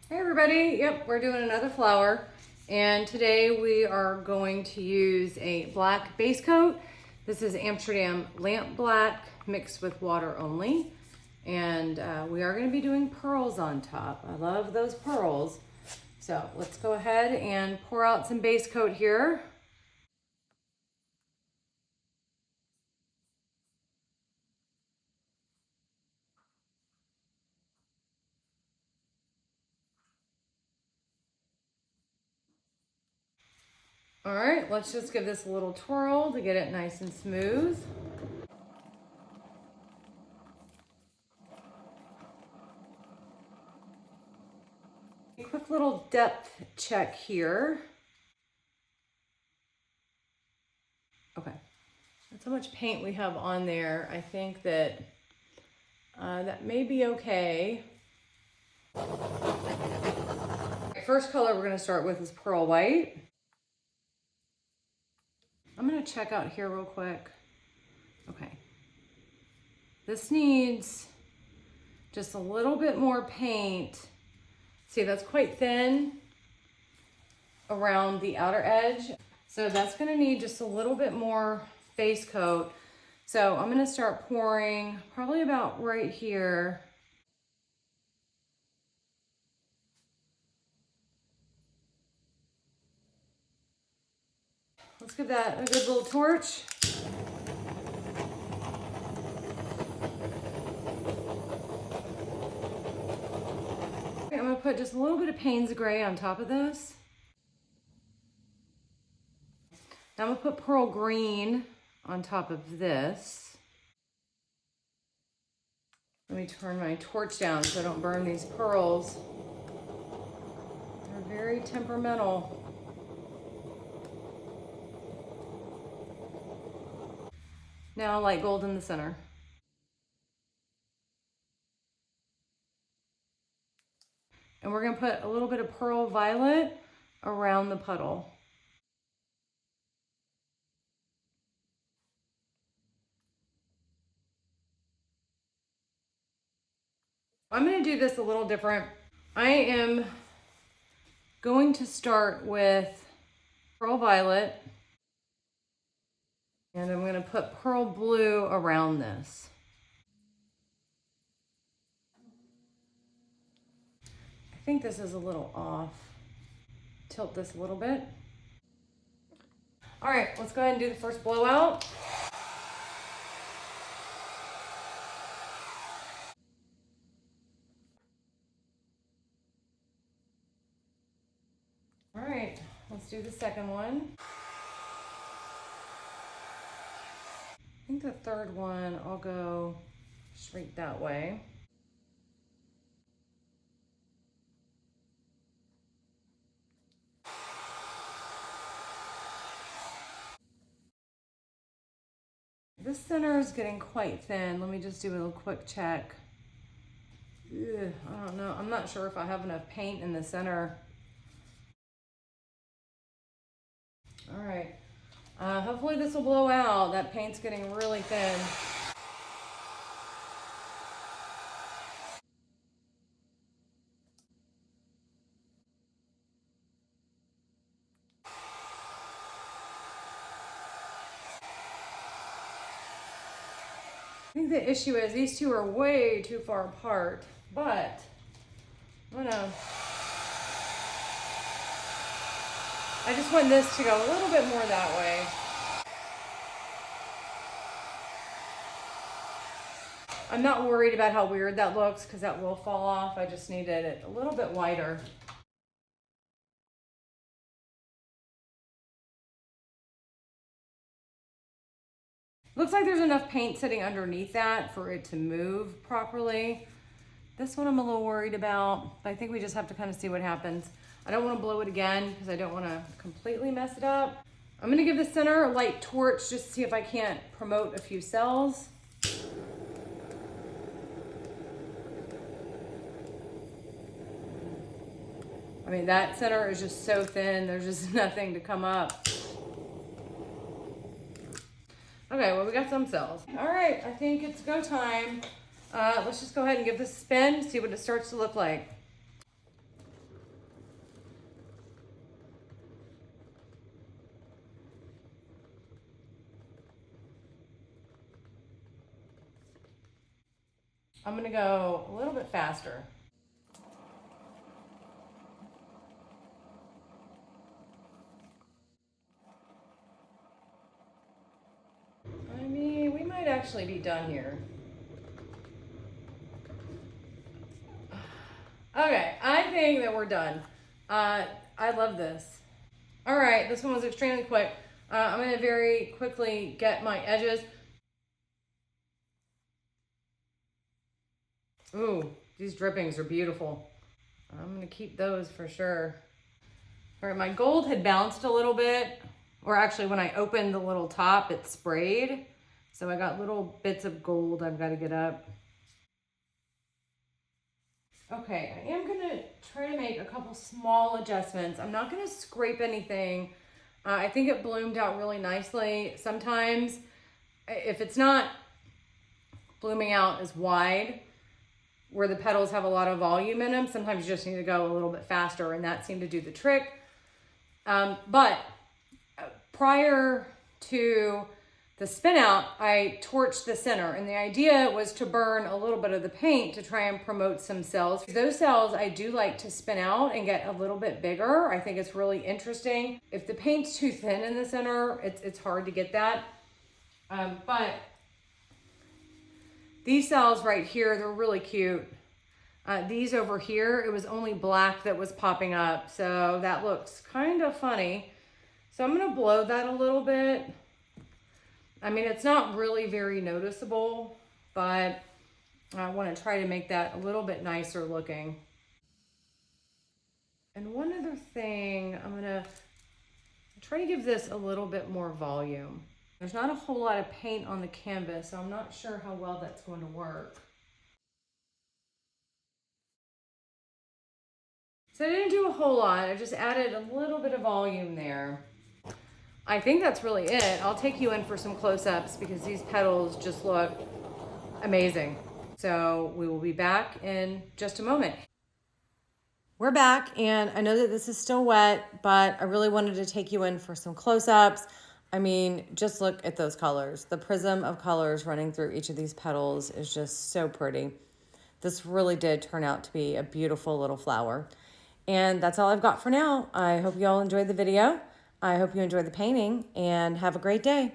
Hey everybody, yep, we're doing another flower, and today we are going to use a black base coat. This is Amsterdam lamp black mixed with water only, and we are going to be doing pearls on top. I love those pearls. So let's go ahead and pour out some base coat here. All right, let's just give this a little twirl to get it nice and smooth. A quick little depth check here. Okay, that's how much paint we have on there. I think that that may be okay. First color we're gonna start with is Pearl White. I'm gonna check out here real quick. Okay. This needs just a little bit more paint. See, that's quite thin around the outer edge. So that's gonna need just a little bit more base coat. So I'm gonna start pouring probably about right here. Let's give that a good little torch. I'm gonna put just a little bit of Paynes gray on top of this. Now I'm gonna put pearl green on top of this. Let me turn my torch down so I don't burn these pearls. They're very temperamental. Now light gold in the center. And we're gonna put a little bit of pearl violet around the puddle. I'm gonna do this a little different. I am going to start with pearl violet, and I'm gonna put pearl blue around this. I think this is a little off. Tilt this a little bit. All right, let's go ahead and do the first blowout. All right, let's do the second one. I think the third one, I'll go straight that way. This center is getting quite thin. Let me just do a little quick check. Ugh, I don't know. I'm not sure if I have enough paint in the center. All right. Hopefully this will blow out. That paint's getting really thin. I think the issue is these two are way too far apart, but I'm gonna, I just want this to go a little bit more that way. I'm not worried about how weird that looks because that will fall off. I just needed it a little bit wider. Looks like there's enough paint sitting underneath that for it to move properly. This one I'm a little worried about, but I think we just have to kind of see what happens. I don't want to blow it again because I don't want to completely mess it up. I'm going to give the center a light torch just to see if I can't promote a few cells. I mean, that center is just so thin, there's just nothing to come up. Okay, well, we got some cells. All right, I think it's go time. Let's just go ahead and give this a spin, see what it starts to look like. I'm gonna go a little bit faster. I mean, we might actually be done here. Okay, I think that we're done. I love this. All right, this one was extremely quick. I'm gonna very quickly get my edges. Ooh, these drippings are beautiful. I'm gonna keep those for sure. All right, my gold had bounced a little bit, or actually when I opened the little top, it sprayed. So I got little bits of gold I've got to get up. Okay, I am gonna try to make a couple small adjustments. I'm not gonna scrape anything. I think it bloomed out really nicely. Sometimes if it's not blooming out as wide, where the petals have a lot of volume in them, sometimes you just need to go a little bit faster, and that seemed to do the trick. But prior to the spin out, I torched the center, and the idea was to burn a little bit of the paint to try and promote some cells. Those cells I do like to spin out and get a little bit bigger. I think it's really interesting. If the paint's too thin in the center, it's hard to get that. But these cells right here, they're really cute. These over here, it was only black that was popping up, so that looks kind of funny. So I'm gonna blow that a little bit. I mean, it's not really very noticeable, but I want to try to make that a little bit nicer looking. And one other thing, I'm gonna try to give this a little bit more volume. There's not a whole lot of paint on the canvas, so I'm not sure how well that's going to work. So I didn't do a whole lot. I just added a little bit of volume there. I think that's really it. I'll take you in for some close-ups because these petals just look amazing. So we will be back in just a moment. We're back, and I know that this is still wet, but I really wanted to take you in for some close-ups. I mean, just look at those colors. The prism of colors running through each of these petals is just so pretty. This really did turn out to be a beautiful little flower. And that's all I've got for now. I hope you all enjoyed the video. I hope you enjoyed the painting, and have a great day.